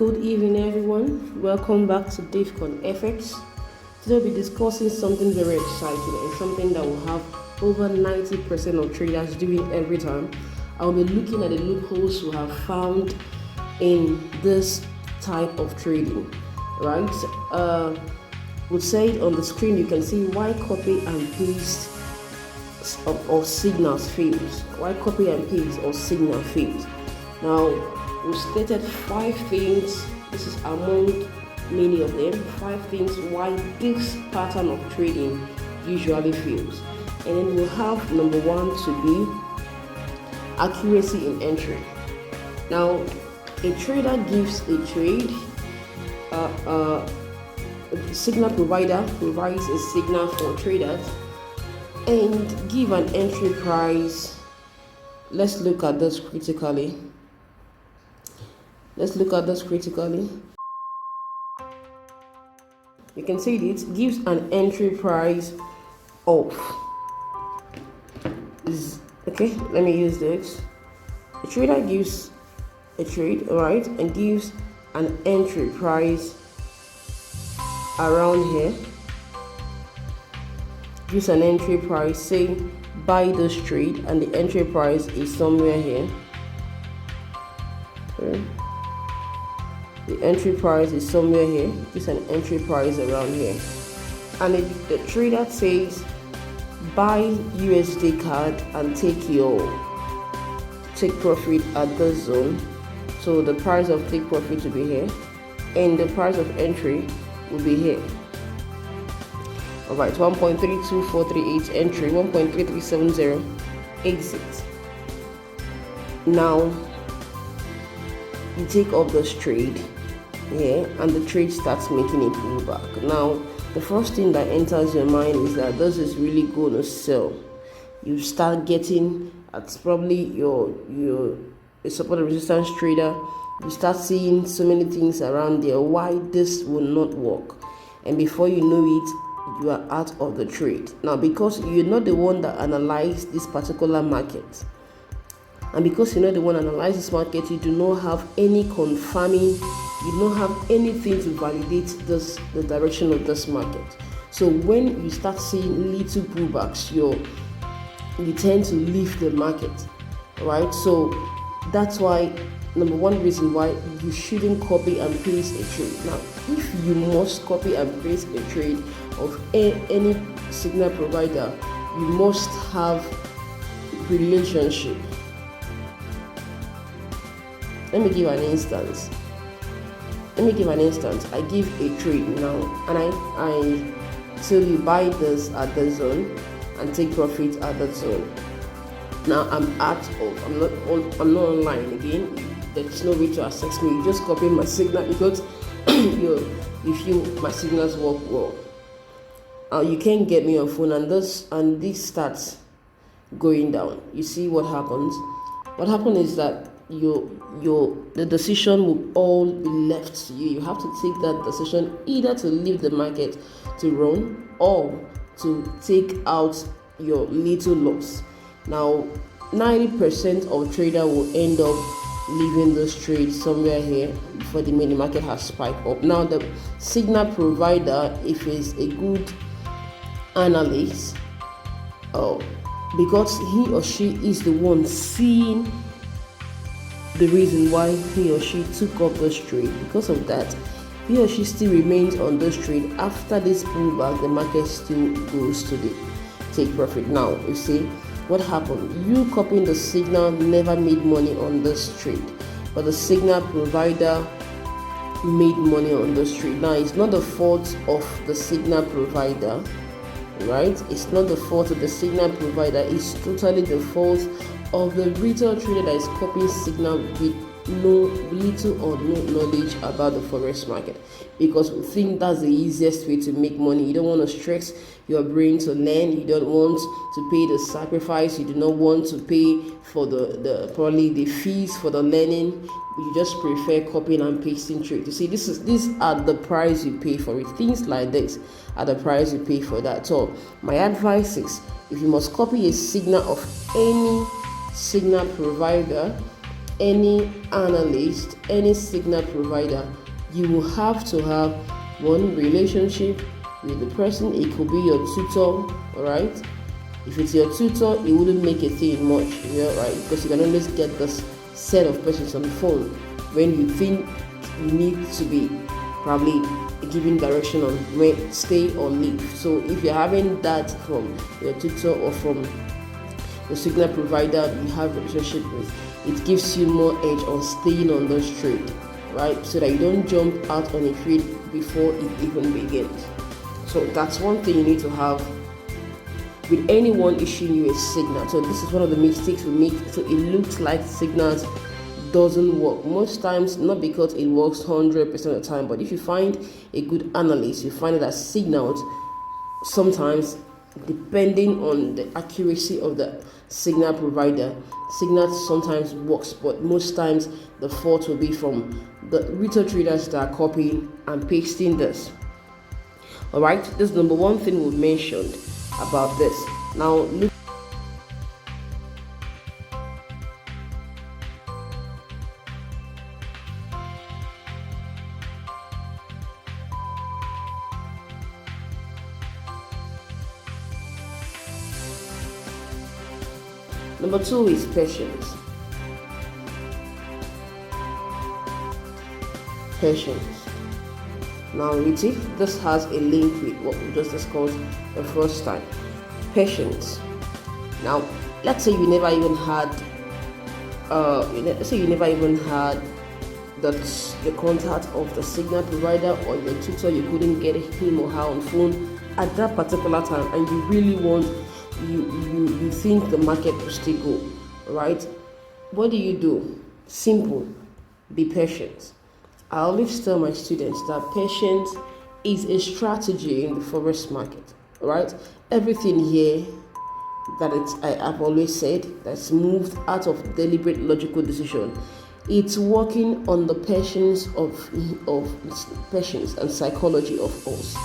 Good evening, everyone. Welcome back to Davecon FX. Today we'll be discussing something very exciting and something that will have over 90% of traders doing every time. I'll be looking at the loopholes we have found in this type of trading, right? We'll say it on the screen. You can see why copy and paste of signals fails. Why copy and paste or signal fails. Now, we stated 5 things. This is among many of them. 5 things why this pattern of trading usually fails. And then we'll have number 1 to be accuracy in entry. Now, a trader gives a trade. A signal provider provides a signal for traders and give an entry price. Let's look at this critically. You can see it gives an entry price of okay. Let me use this. A trader gives a trade, right, and gives an entry price around here. Gives an entry price, say buy this trade, and the entry price is somewhere here. Okay. The entry price is somewhere here. It's an entry price around here. And the trader says buy USD card and take profit at this zone. So the price of take profit will be here and the price of entry will be here. Alright, 1.32438 entry, 1.3370 exit. Now you take up this trade here and the trade starts making a pullback. Now the first thing that enters your mind is that this is really going to sell. You start getting at probably your support and resistance trader. You start seeing so many things around there why this will not work, and before you know it, you are out of the trade. Now because you're not the one that analyzed this particular market, and because you're not the one that analyzed this market, you do not have any confirming, you don't have anything to validate the direction of this market. So when you start seeing little pullbacks, you tend to leave the market, right? So that's why, number 1 reason why you shouldn't copy and paste a trade. Now, if you must copy and paste a trade of any signal provider, you must have relationship. Let me give an instance. I give a trade now, and I tell you buy this at the zone and take profit at that zone. Now I'm not online again. There's no way to access me. You just copy my signal because you feel my signals work well. You can't get me on phone, and this starts going down. You see what happens? What happens is that the decision will all be left to you. You have to take that decision either to leave the market to run or to take out your little loss. Now 90% of trader will end up leaving this trade somewhere here before the mini market has spiked up. Now the signal provider, if it's a good analyst, because he or she is the one seeing the reason why he or she took up this trade, because of that, he or she still remains on this trade. After this pullback, the market still goes to the take profit. Now you see what happened. You copying the signal never made money on this trade, but the signal provider made money on this trade. Now it's not the fault of the signal provider, right? It's not the fault of the signal provider. It's totally the fault of the retail trader that is copying signal with little or no knowledge about the forex market, because we think that's the easiest way to make money. You don't want to stress your brain to learn. You don't want to pay the sacrifice. You do not want to pay for the probably the fees for the learning. You just prefer copying and pasting trade. You see, these are the price you pay for it. Things like this are the price you pay for that. So my advice is, if you must copy a signal of any signal provider, any analyst, any signal provider, you will have to have one relationship with the person. It could be your tutor, alright? If it's your tutor, it wouldn't make a thing much, right? Because you can always get this set of persons on the phone when you think you need to be probably giving direction on when stay or leave. So if you're having that from your tutor or from the signal provider you have a relationship with, it gives you more edge on staying on those trade, right? So that you don't jump out on a trade before it even begins. So that's one thing you need to have with anyone issuing you a signal. So this is one of the mistakes we make. So it looks like signals doesn't work most times, not because it works 100% of the time, but if you find a good analyst, you find that signals sometimes, depending on the accuracy of the signal provider, signals sometimes works, but most times the fault will be from the retail traders that are copying and pasting this. All right, this is number one thing we mentioned about this. Now look, number two is patience. Now, this has a link with what we just discussed the first time. Patience. Now, let's say you never even had, the contact of the signal provider or your tutor. You couldn't get him or her on phone at that particular time, and you really want, you think the market will still go, right? What do? Simple. Be patient. I always tell my students that patience is a strategy in the forex market, right? Everything here I've always said that's moved out of deliberate logical decision. It's working on the patience of patience and psychology of us.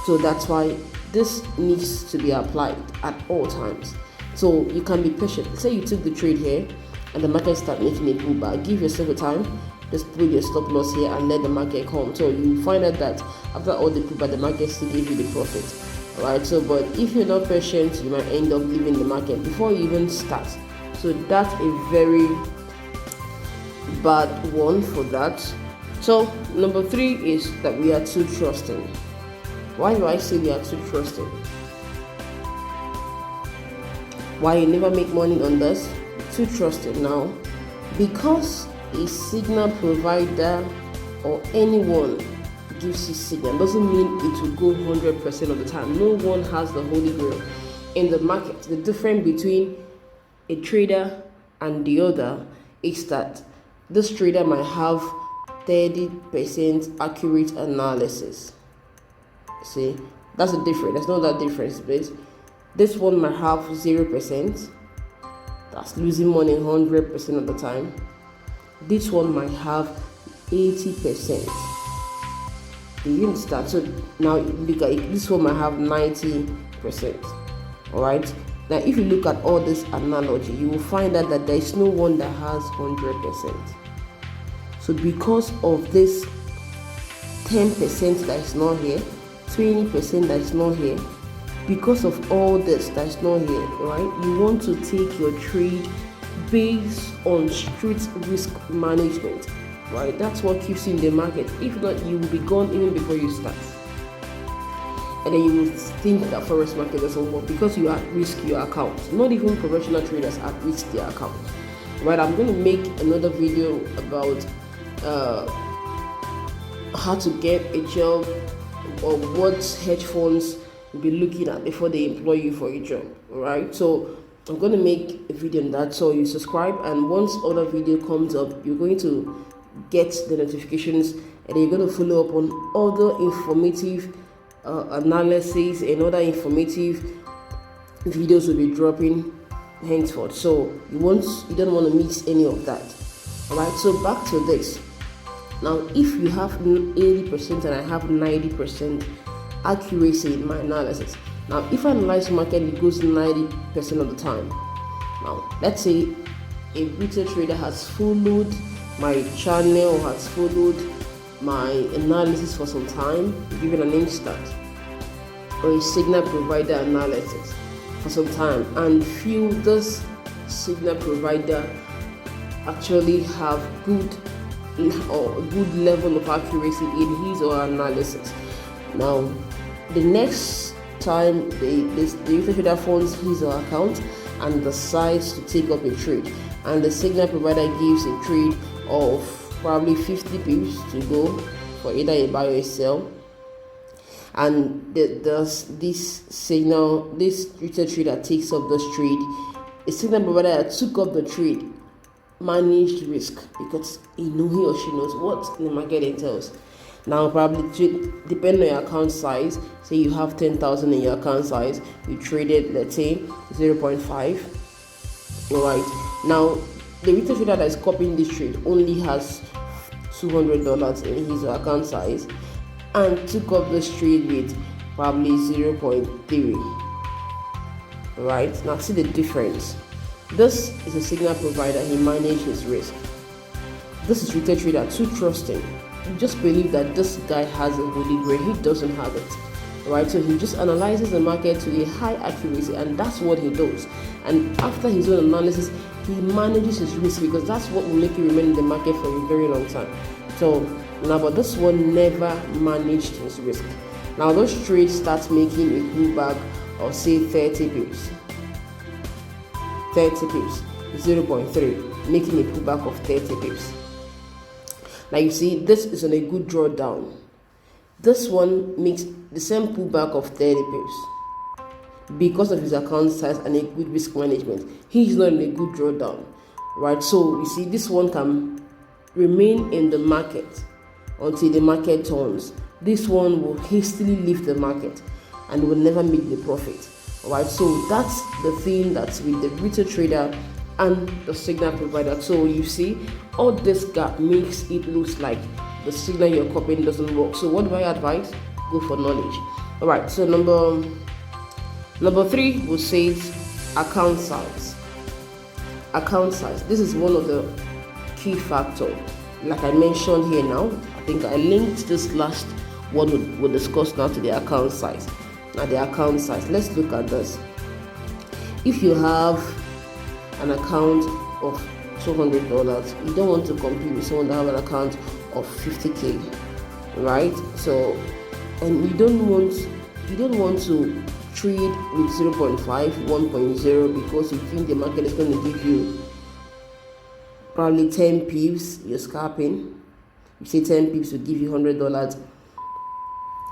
So that's why this needs to be applied at all times. So you can be patient. Say you took the trade here and the market start making a pullback. Give yourself a time. Just put your stop loss here and let the market come. So you find out that after all the pullback, the market still give you the profit. Alright, so but if you're not patient, you might end up leaving the market before you even start. So that's a very bad one for that. So number three is that we are too trusting. Why do I say we are too trusting? Why you never make money on this? Too trusting now, because a signal provider or anyone gives you signal doesn't mean it will go 100% of the time. No one has the holy grail in the market. The difference between a trader and the other is that this trader might have 30% accurate analysis. See, that's the difference. There's no that difference, but this one might have 0%. That's losing money 100% of the time. This one might have 80%. Do you understand? So now look at it. This one might have 90%. Alright. Now if you look at all this analogy, you will find out that there is no one that has 100%. So because of this 10% that is not here, 20% that is not here, because of all this that is not here, right? You want to take your trade based on strict risk management, right? That's what keeps you in the market. If not, you will be gone even before you start. And then you will think that forex market doesn't work because you at risk your account. Not even professional traders at risk their account, right? I'm going to make another video about how to get a job or what hedge funds will be looking at before they employ you for a job. Alright, so I'm going to make a video on that, so you subscribe, and once other video comes up, you're going to get the notifications, and you're going to follow up on other informative analysis and other informative videos will be dropping henceforth. So you don't want to miss any of that. Alright, so back to this. Now, if you have 80% and I have 90% accuracy in my analysis, now if I analyze market, it goes 90% of the time. Now, let's say a retail trader has followed my channel, has followed my analysis for some time, given an instant or a signal provider analysis for some time, and feel this signal provider actually have good level of accuracy in his or her analysis. Now, the next time the retail trader funds his or her account and decides to take up a trade, and the signal provider gives a trade of probably 50 pips to go for either a buy or a sell, and this retail trader takes up this trade, a signal provider that took up the trade managed risk because he or she knows what the market entails. Now, probably depending on your account size, say you have 10,000 in your account size, you traded, let's say 0.5. All right. Now, the retail trader that is copying this trade only has $200 in his account size and took up this trade with probably 0.3. Right. Now, see the difference. This is a signal provider. He manages his risk. This is retail trader too trusting. You just believe that this guy has a holy grail. He doesn't have it. Right? So he just analyzes the market to a high accuracy, and that's what he does. And after his own analysis, he manages his risk because that's what will make you remain in the market for a very long time. So now, but this one never managed his risk. Now, those trades starts making a pullback of say 30 pips. 30 pips, 0.3, making a pullback of 30 pips. Now you see, this is on a good drawdown. This one makes the same pullback of 30 pips because of his account size and a good risk management. He's not in a good drawdown, right? So you see, this one can remain in the market until the market turns. This one will hastily leave the market and will never make the profit. Right, so that's the thing that's with the retail trader and the signal provider. So you see, all this gap makes it look like the signal you're copying doesn't work. So what do I advise? Go for knowledge. All right, so number 3 will say account size. Account size. This is one of the key factors. Like I mentioned here now, I think I linked this last one we'll discuss now to the account size. Now the account size, let's look at this. If you have an account of $200, you don't want to compete with someone that have an account of 50k, right? So, and you don't want to trade with 0.5, 1.0 because you think the market is going to give you probably 10 pips. You're scalping. You say 10 pips will give you $100.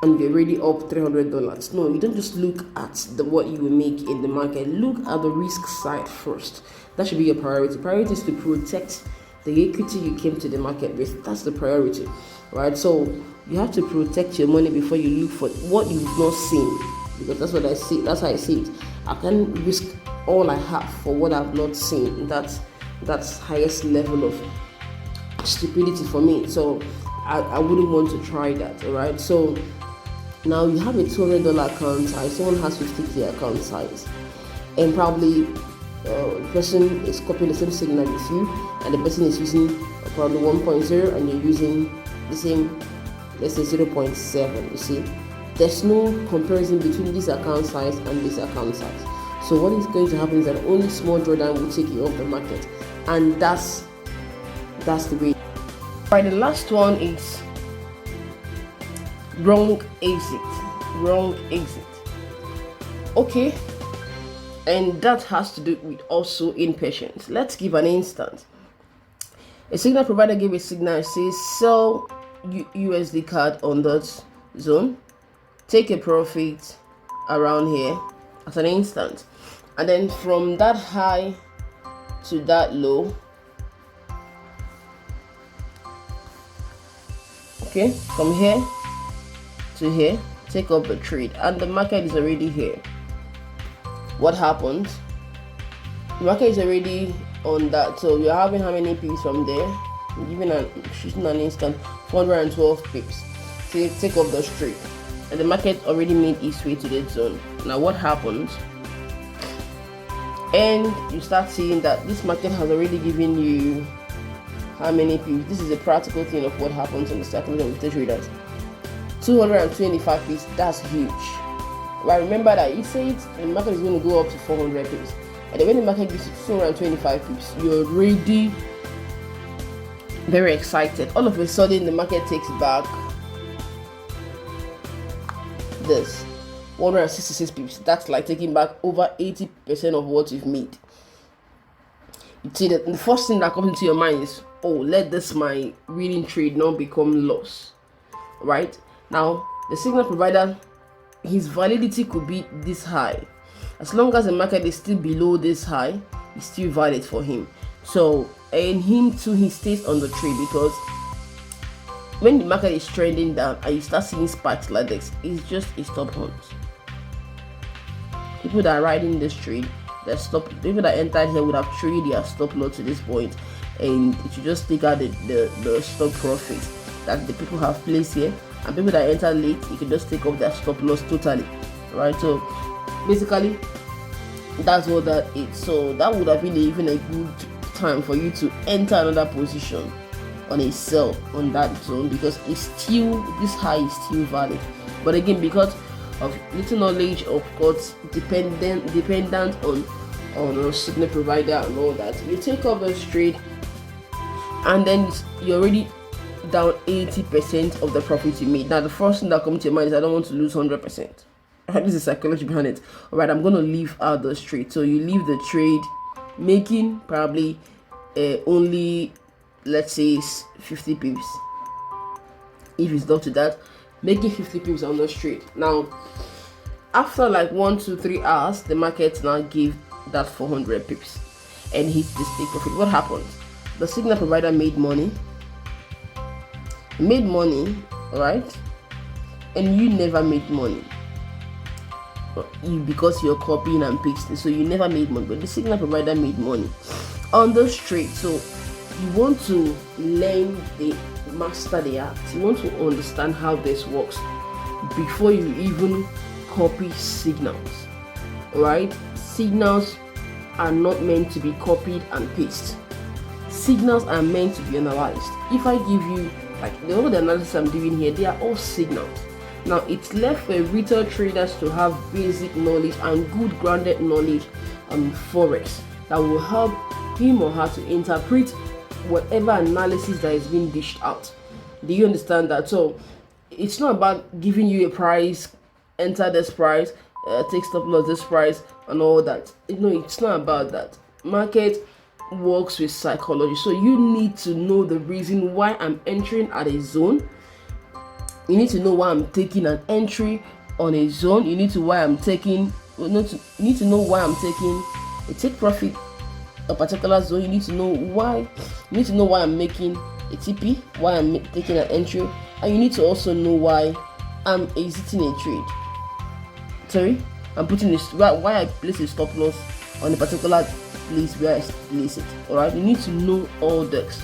And you're already up $300. No, you don't just look at what you will make in the market. Look at the risk side first. That should be your priority. Priority is to protect the equity you came to the market with. That's the priority, right? So you have to protect your money before you look for what you've not seen, because that's what I see. That's how I see it. I can't risk all I have for what I've not seen. That's highest level of stupidity for me. So I wouldn't want to try that. All right. So now you have a $200 account size, someone has 50k account size, and probably the person is copying the same signal as you, and the person is using probably 1.0 and you're using the same, let's say 0.7. You see, there's no comparison between this account size and this account size. So what is going to happen is that only small drawdown will take you off the market, and that's the way. Right, the last one is wrong exit. Okay, and that has to do with also impatience. Let's give an instance. A signal provider gave a signal, says sell USD card on that zone, take a profit around here as an instance, and then from that high to that low, okay, from here to here, take up the trade, and the market is already here. What happens? The market is already on that, so you're having how many pips from there? Shooting an instant 412 pips. Take up the trade, and the market already made its way to that zone. Now what happens? and you start seeing that this market has already given you how many pips. This is a practical thing of what happens in the psychology of the traders. 225 pips, that's huge. But remember that it says the market is going to go up to 400 pips, and then when the market gives you 225 pips, you're already very excited. All of a sudden the market takes back this 166 pips. That's like taking back over 80% of what you've made. You see that the first thing that comes into your mind is, oh, let this my reading trade not become loss. Right now, the signal provider, his validity could be this high. As long as the market is still below this high, it's still valid for him. So, and him too, he stays on the trade, because when the market is trending down and you start seeing spikes like this, it's just a stop hunt. People that are riding this trade, people that entered here would have traded their stop loss to this point, and it should just take out the stop profit that the people have placed here. And people that enter late, you can just take off their stop loss totally, right? So basically that's what that is. So that would have been even a good time for you to enter another position on a sell on that zone, because it's still, this high is still valid. But again, because of little knowledge, of course, dependent on a signal provider and all that, you take up a trade and then you're already down 80% of the profit you made. Now the first thing that comes to your mind is, I don't want to lose 100%. This is psychology behind it. All right, I'm going to leave out the trade. So you leave the trade making probably only, let's say, 50 pips. If it's up to that, making 50 pips on the trade. Now after like 1 to 3 hours, the market now give that 400 pips and hit the stake profit. What happened? The signal provider made money, right? And you never made money, because you're copying and pasting, so you never made money. But the signal provider made money on this trade. So you want to master the art. You want to understand how this works before you even copy signals. Right? Signals are not meant to be copied and pasted. Signals are meant to be analyzed. If I give you, like, all the analysis I'm doing here, they are all signals. Now it's left for retail traders to have basic knowledge and good grounded knowledge on forex that will help him or her to interpret whatever analysis that is being dished out. Do you understand that? So it's not about giving you a price, enter this price, take stop loss this price and all that. No, it's not about that. Market works with psychology, so you need to know the reason why I'm entering at a zone. You need to know why I'm taking an entry on a zone. You need to know why I'm taking a take profit a particular zone. You need to know why. You need to know why I'm making a TP, why I'm taking an entry, and you need to also know why I'm exiting a trade. Sorry, I'm putting this, why I place a stop loss on a particular place where I place it. Alright, you need to know all this,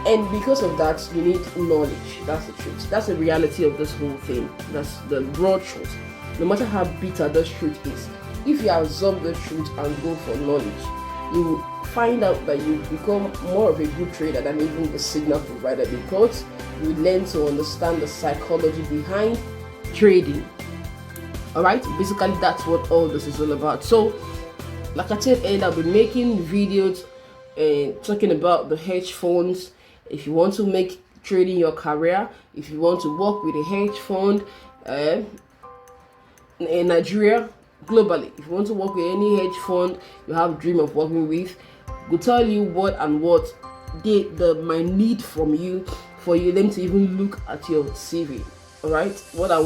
and because of that, you need knowledge. That's the truth. That's the reality of this whole thing. That's the broad truth. No matter how bitter this truth is, if you absorb the truth and go for knowledge, you will find out that you become more of a good trader than even the signal provider, because you learn to understand the psychology behind trading. Alright, basically that's what all this is all about. So like I said earlier, I'll be making videos talking about the hedge funds. If you want to make trading your career, if you want to work with a hedge fund in Nigeria, globally, if you want to work with any hedge fund you have a dream of working with, we'll tell you what they might need from you for them to even look at your CV. Alright, what and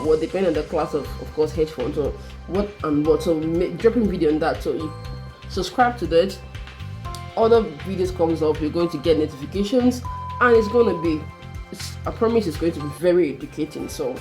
what, depending on the class of course, hedge fund. So what and what. So dropping video on that. So you subscribe to that. Other videos comes up, you're going to get notifications, and it's going to be, I promise, it's going to be very educating. So